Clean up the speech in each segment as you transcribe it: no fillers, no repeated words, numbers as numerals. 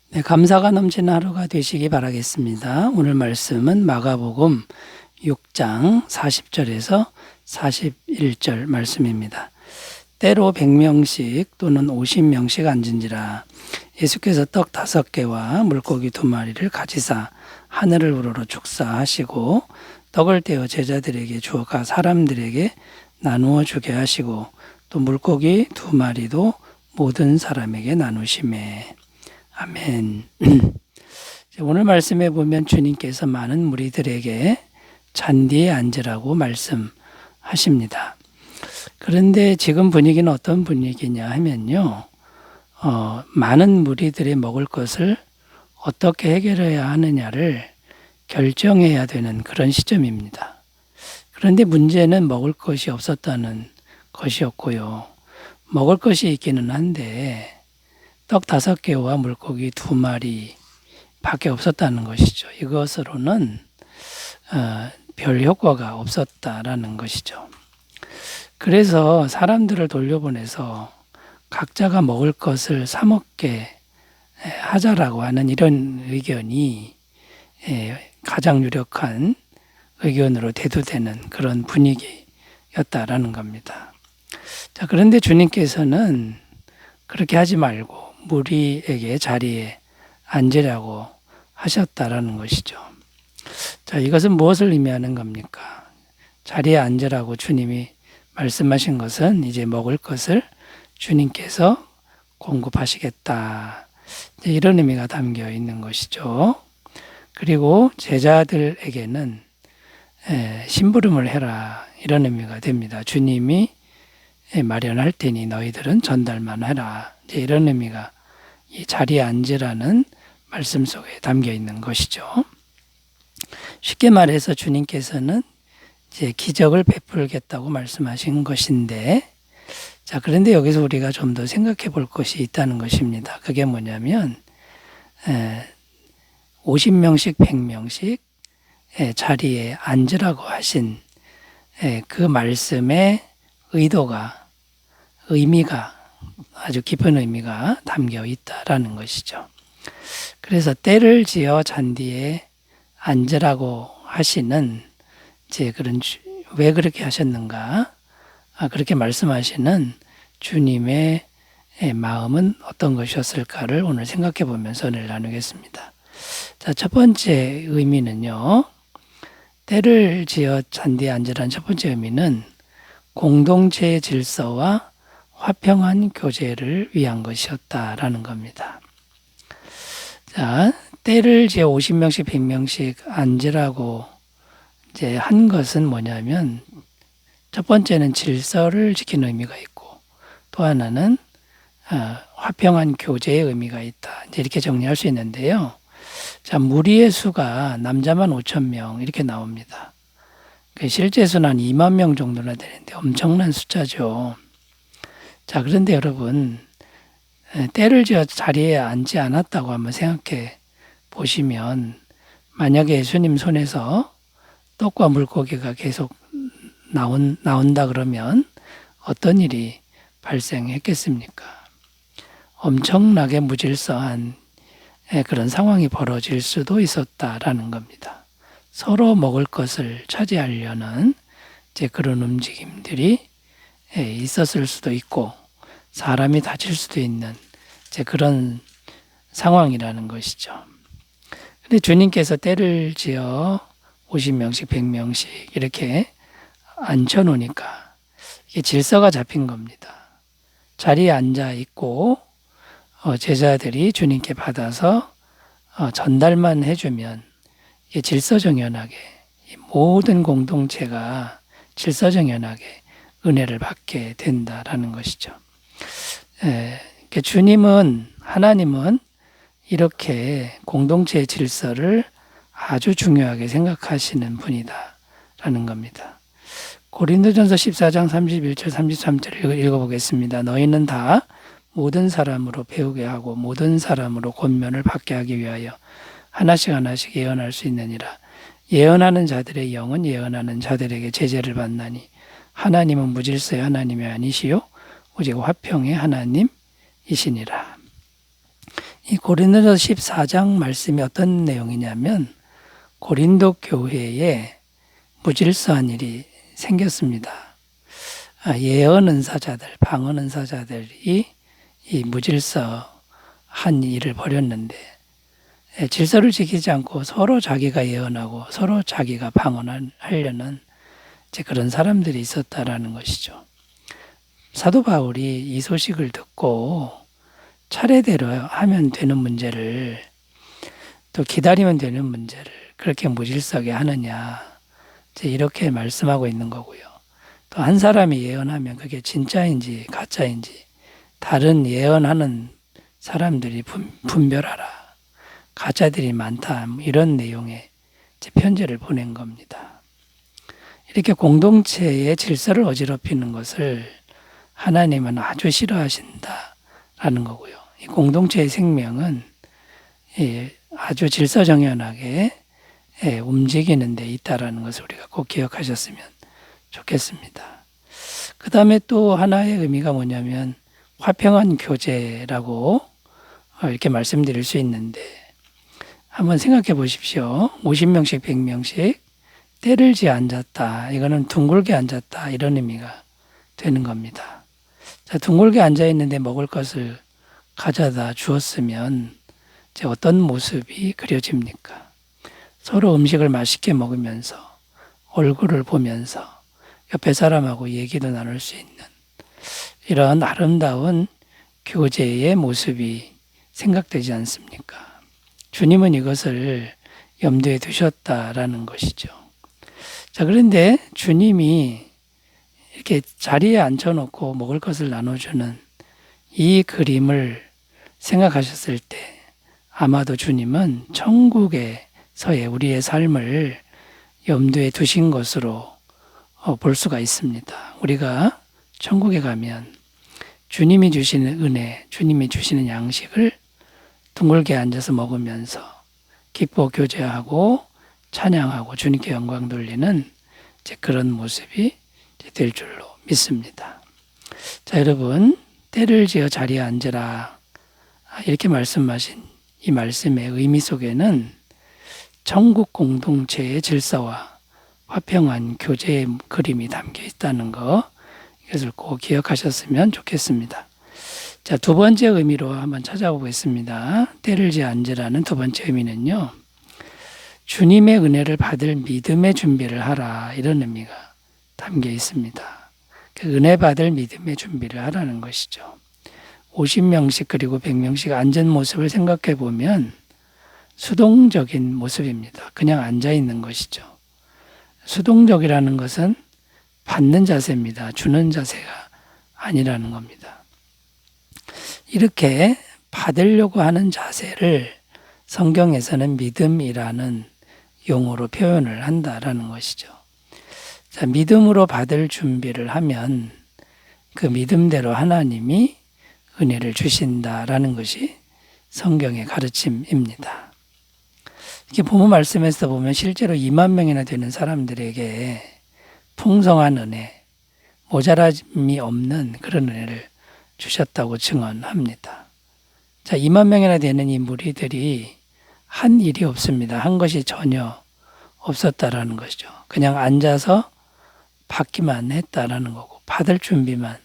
네, 감사가 넘치는 하루가 되시기 바라겠습니다. 오늘 말씀은 마가복음 6장 40절에서 41절 말씀입니다. 때로 100명씩 또는 50명씩 앉은지라 예수께서 떡 5개와 물고기 2마리를 가지사 하늘을 우러러 축사하시고 떡을 떼어 제자들에게 주어가 사람들에게 나누어 주게 하시고 또 물고기 2마리도 모든 사람에게 나누시매. 아멘. 오늘 말씀에 보면 주님께서 많은 무리들에게 잔디에 앉으라고 말씀하십니다. 그런데 지금 분위기는 어떤 분위기냐 하면요. 많은 무리들의 먹을 것을 어떻게 해결해야 하느냐를 결정해야 되는 그런 시점입니다. 그런데 문제는 먹을 것이 없었다는 것이었고요. 먹을 것이 있기는 한데 떡 5개와 물고기 2마리 밖에 없었다는 것이죠. 이것으로는 별 효과가 없었다라는 것이죠. 그래서 사람들을 돌려보내서 각자가 먹을 것을 사 먹게 하자라고 하는 이런 의견이 가장 유력한 의견으로 대두되는 그런 분위기였다라는 겁니다. 자, 그런데 주님께서는 그렇게 하지 말고 무리에게 자리에 앉으라고 하셨다라는 것이죠. 자, 이것은 무엇을 의미하는 겁니까? 자리에 앉으라고 주님이 말씀하신 것은 이제 먹을 것을 주님께서 공급하시겠다. 이런 의미가 담겨 있는 것이죠. 그리고 제자들에게는 심부름을 해라. 이런 의미가 됩니다. 주님이 마련할 테니 너희들은 전달만 해라. 이런 의미가 이 자리에 앉으라는 말씀 속에 담겨 있는 것이죠. 쉽게 말해서 주님께서는 이제 기적을 베풀겠다고 말씀하신 것인데, 자, 그런데 여기서 우리가 좀 더 생각해 볼 것이 있다는 것입니다. 그게 뭐냐면, 50명씩, 100명씩 자리에 앉으라고 하신 그 말씀의 의미가 아주 깊은 의미가 담겨 있다라는 것이죠. 그래서 때를 지어 잔디에 앉으라고 하시는 이제 왜 그렇게 하셨는가? 그렇게 말씀하시는 주님의 마음은 어떤 것이었을까를 오늘 생각해 보면서 오늘 나누겠습니다. 자, 첫 번째 의미는요. 때를 지어 잔디에 앉으라는 첫 번째 의미는 공동체의 질서와 화평한 교제를 위한 것이었다라는 겁니다. 자, 때를 지어 50명씩 100명씩 앉으라고 이제 한 것은 뭐냐면 첫 번째는 질서를 지키는 의미가 있고 또 하나는 화평한 교제의 의미가 있다. 이제 이렇게 정리할 수 있는데요. 자, 무리의 수가 남자만 5,000명 이렇게 나옵니다. 실제 수는 한 2만 명 정도나 되는데 엄청난 숫자죠. 자, 그런데 여러분, 때를 지어 자리에 앉지 않았다고 한번 생각해 보시면, 만약에 예수님 손에서 떡과 물고기가 계속 나온다 그러면 어떤 일이 발생했겠습니까? 엄청나게 무질서한 그런 상황이 벌어질 수도 있었다라는 겁니다. 서로 먹을 것을 차지하려는 이제 그런 움직임들이 있었을 수도 있고 사람이 다칠 수도 있는 이제 그런 상황이라는 것이죠. 근데 주님께서 때를 지어 50명씩 100명씩 이렇게 앉혀놓으니까 이게 질서가 잡힌 겁니다. 자리에 앉아 있고 제자들이 주님께 받아서 전달만 해주면 이게 질서정연하게 모든 공동체가 질서정연하게 은혜를 받게 된다라는 것이죠. 하나님은 이렇게 공동체의 질서를 아주 중요하게 생각하시는 분이다라는 겁니다. 고린도전서 14장 31절 33절을 읽어보겠습니다. 너희는 다 모든 사람으로 배우게 하고 모든 사람으로 권면을 받게 하기 위하여 하나씩 하나씩 예언할 수 있느니라. 예언하는 자들의 영은 예언하는 자들에게 제재를 받나니 하나님은 무질서의 하나님이 아니시요 오직 화평의 하나님이시니라. 이 고린도전서 14장 말씀이 어떤 내용이냐면 고린도 교회에 무질서한 일이 생겼습니다. 예언 은사자들, 방언 은사자들이 이 무질서한 일을 벌였는데 질서를 지키지 않고 서로 자기가 예언하고 서로 자기가 방언하려는 그런 사람들이 있었다라는 것이죠. 사도 바울이 이 소식을 듣고 차례대로 하면 되는 문제를 또 기다리면 되는 문제를 그렇게 무질서하게 하느냐 이렇게 말씀하고 있는 거고요. 또 한 사람이 예언하면 그게 진짜인지 가짜인지 다른 예언하는 사람들이 분별하라. 가짜들이 많다. 이런 내용의 편지를 보낸 겁니다. 이렇게 공동체의 질서를 어지럽히는 것을 하나님은 아주 싫어하신다라는 거고요. 이 공동체의 생명은 아주 질서정연하게 움직이는 데 있다라는 것을 우리가 꼭 기억하셨으면 좋겠습니다. 그 다음에 또 하나의 의미가 뭐냐면 화평한 교제라고 이렇게 말씀드릴 수 있는데 한번 생각해 보십시오. 50명씩 100명씩 때를 지어 앉았다. 이거는 둥글게 앉았다. 이런 의미가 되는 겁니다. 자, 둥글게 앉아 있는데 먹을 것을 가져다 주었으면 이제 어떤 모습이 그려집니까? 서로 음식을 맛있게 먹으면서 얼굴을 보면서 옆에 사람하고 얘기도 나눌 수 있는 이런 아름다운 교제의 모습이 생각되지 않습니까? 주님은 이것을 염두에 두셨다라는 것이죠. 자, 그런데 주님이 이렇게 자리에 앉혀놓고 먹을 것을 나눠주는 이 그림을 생각하셨을 때 아마도 주님은 천국에서의 우리의 삶을 염두에 두신 것으로 볼 수가 있습니다. 우리가 천국에 가면 주님이 주시는 은혜, 주님이 주시는 양식을 둥글게 앉아서 먹으면서 기뻐 교제하고 찬양하고 주님께 영광 돌리는 그런 모습이 될 줄로 믿습니다. 자, 여러분, 때를 지어 자리에 앉으라 이렇게 말씀하신 이 말씀의 의미 속에는 천국 공동체의 질서와 화평한 교제의 그림이 담겨 있다는 거, 이것을 꼭 기억하셨으면 좋겠습니다. 자, 두 번째 의미로 한번 찾아보겠습니다. 때를 지어 앉으라는 두 번째 의미는요, 주님의 은혜를 받을 믿음의 준비를 하라, 이런 의미가 담겨 있습니다. 그 은혜 받을 믿음의 준비를 하라는 것이죠. 50명씩 그리고 100명씩 앉은 모습을 생각해 보면 수동적인 모습입니다. 그냥 앉아 있는 것이죠. 수동적이라는 것은 받는 자세입니다. 주는 자세가 아니라는 겁니다. 이렇게 받으려고 하는 자세를 성경에서는 믿음이라는 용어로 표현을 한다라는 것이죠. 자, 믿음으로 받을 준비를 하면 그 믿음대로 하나님이 은혜를 주신다라는 것이 성경의 가르침입니다. 이렇게 본문 말씀에서 보면 실제로 2만 명이나 되는 사람들에게 풍성한 은혜, 모자람이 없는 그런 은혜를 주셨다고 증언합니다. 자, 2만 명이나 되는 이 무리들이 한 일이 없습니다. 한 것이 전혀 없었다라는 것이죠. 그냥 앉아서 받기만 했다라는 거고 받을 준비만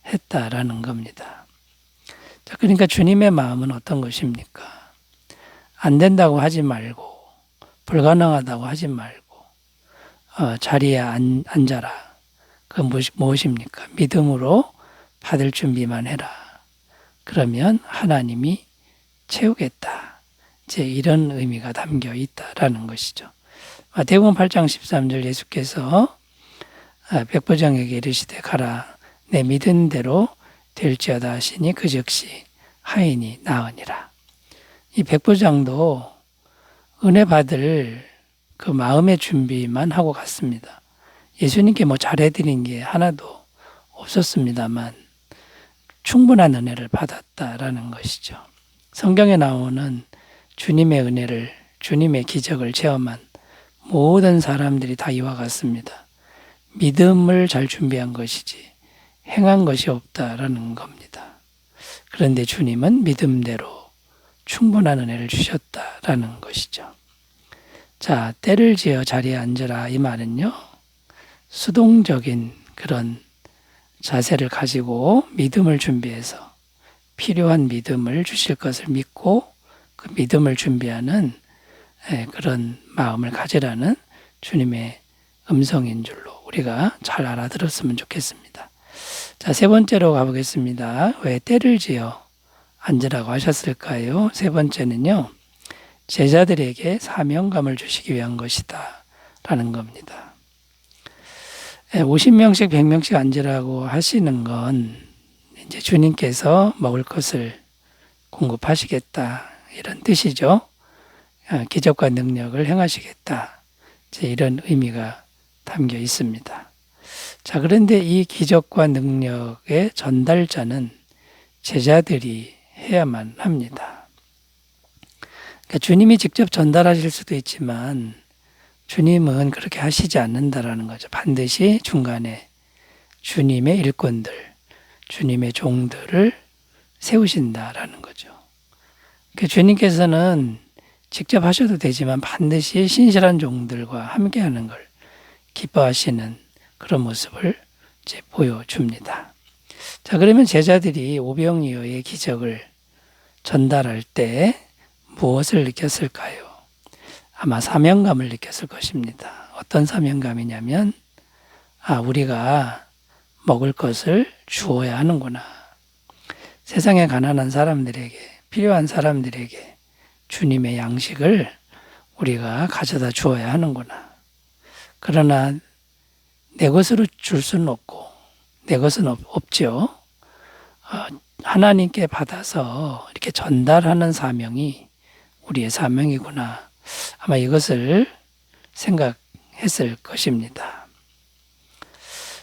했다라는 겁니다. 자, 그러니까 주님의 마음은 어떤 것입니까? 안 된다고 하지 말고 불가능하다고 하지 말고 자리에 앉아라. 그 무엇입니까? 믿음으로 받을 준비만 해라. 그러면 하나님이 채우겠다. 이제 이런 의미가 담겨 있다라는 것이죠. 마태복음 8장 13절 예수께서 백부장에게 이르시되 가라. 내 믿은 대로 될지어다 하시니 그 즉시 하인이 나으니라. 이 백부장도 은혜 받을 그 마음의 준비만 하고 갔습니다. 예수님께 뭐 잘해드린 게 하나도 없었습니다만 충분한 은혜를 받았다라는 것이죠. 성경에 나오는 주님의 은혜를, 주님의 기적을 체험한 모든 사람들이 다 이와 같습니다. 믿음을 잘 준비한 것이지 행한 것이 없다라는 겁니다. 그런데 주님은 믿음대로 충분한 은혜를 주셨다라는 것이죠. 자, 때를 지어 자리에 앉으라 이 말은요, 수동적인 그런 자세를 가지고 믿음을 준비해서 필요한 믿음을 주실 것을 믿고 그 믿음을 준비하는 그런 마음을 가지라는 주님의 음성인 줄로 우리가 잘 알아들었으면 좋겠습니다. 자, 세 번째로 가보겠습니다. 왜 때를 지어 앉으라고 하셨을까요? 세 번째는요, 제자들에게 사명감을 주시기 위한 것이다 라는 겁니다. 50명씩 100명씩 앉으라고 하시는 건 이제 주님께서 먹을 것을 공급하시겠다 이런 뜻이죠. 기적과 능력을 행하시겠다 이런 의미가 담겨 있습니다. 자, 그런데 이 기적과 능력의 전달자는 제자들이 해야만 합니다. 그러니까 주님이 직접 전달하실 수도 있지만 주님은 그렇게 하시지 않는다라는 거죠. 반드시 중간에 주님의 일꾼들, 주님의 종들을 세우신다라는 거죠. 그러니까 주님께서는 직접 하셔도 되지만 반드시 신실한 종들과 함께하는 걸 기뻐하시는 그런 모습을 이제 보여줍니다. 자, 그러면 제자들이 오병이어의 기적을 전달할 때 무엇을 느꼈을까요? 아마 사명감을 느꼈을 것입니다. 어떤 사명감이냐면, 우리가 먹을 것을 주어야 하는구나. 세상에 가난한 사람들에게, 필요한 사람들에게 주님의 양식을 우리가 가져다 주어야 하는구나. 그러나 내 것으로 줄 수는 없고, 내 것은 없죠. 하나님께 받아서 이렇게 전달하는 사명이 우리의 사명이구나. 아마 이것을 생각했을 것입니다.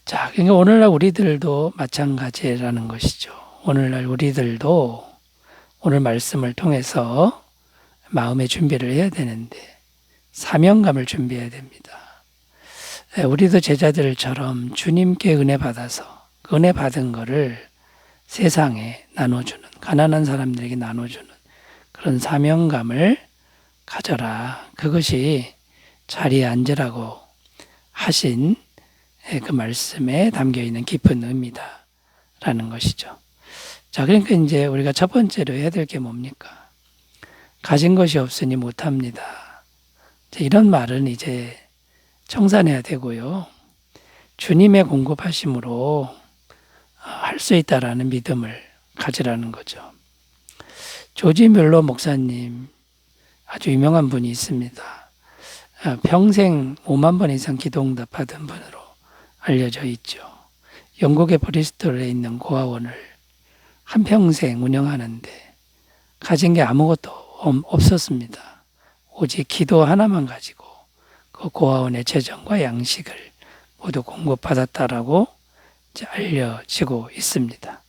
자, 그러니까 오늘날 우리들도 마찬가지라는 것이죠. 오늘날 우리들도 오늘 말씀을 통해서 마음의 준비를 해야 되는데 사명감을 준비해야 됩니다. 우리도 제자들처럼 주님께 은혜 받아서 그 은혜 받은 거를 세상에 나눠주는, 가난한 사람들에게 나눠주는 그런 사명감을 가져라. 그것이 자리에 앉으라고 하신 그 말씀에 담겨있는 깊은 의미다라는 것이죠. 자, 그러니까 이제 우리가 첫 번째로 해야 될 게 뭡니까? 가진 것이 없으니 못합니다. 이런 말은 이제 청산해야 되고요. 주님의 공급하심으로 할 수 있다라는 믿음을 가지라는 거죠. 조지 뮬러 목사님, 아주 유명한 분이 있습니다. 평생 5만 번 이상 기도응답 받은 분으로 알려져 있죠. 영국의 브리스톨에 있는 고아원을 한평생 운영하는데 가진 게 아무것도 없었습니다. 오직 기도 하나만 가지고 그 고아원의 재정과 양식을 모두 공급받았다라고 알려지고 있습니다.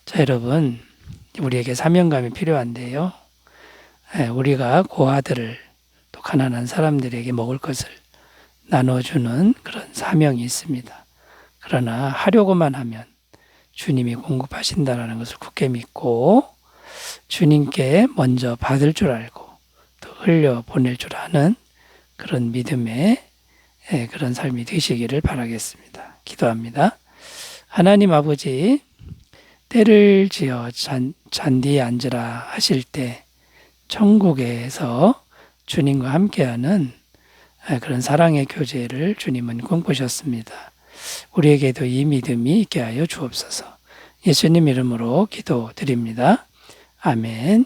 자, 여러분, 우리에게 사명감이 필요한데요. 우리가 고아들을 또 가난한 사람들에게 먹을 것을 나눠주는 그런 사명이 있습니다. 그러나 하려고만 하면 주님이 공급하신다는 것을 굳게 믿고 주님께 먼저 받을 줄 알고 또 흘려보낼 줄 아는 그런 믿음의 그런 삶이 되시기를 바라겠습니다. 기도합니다. 하나님 아버지, 때를 지어 잔디에 앉으라 하실 때 천국에서 주님과 함께하는 그런 사랑의 교제를 주님은 꿈꾸셨습니다. 우리에게도 이 믿음이 있게 하여 주옵소서. 예수님 이름으로 기도드립니다. 아멘.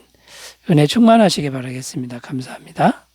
은혜 충만하시기 바라겠습니다. 감사합니다.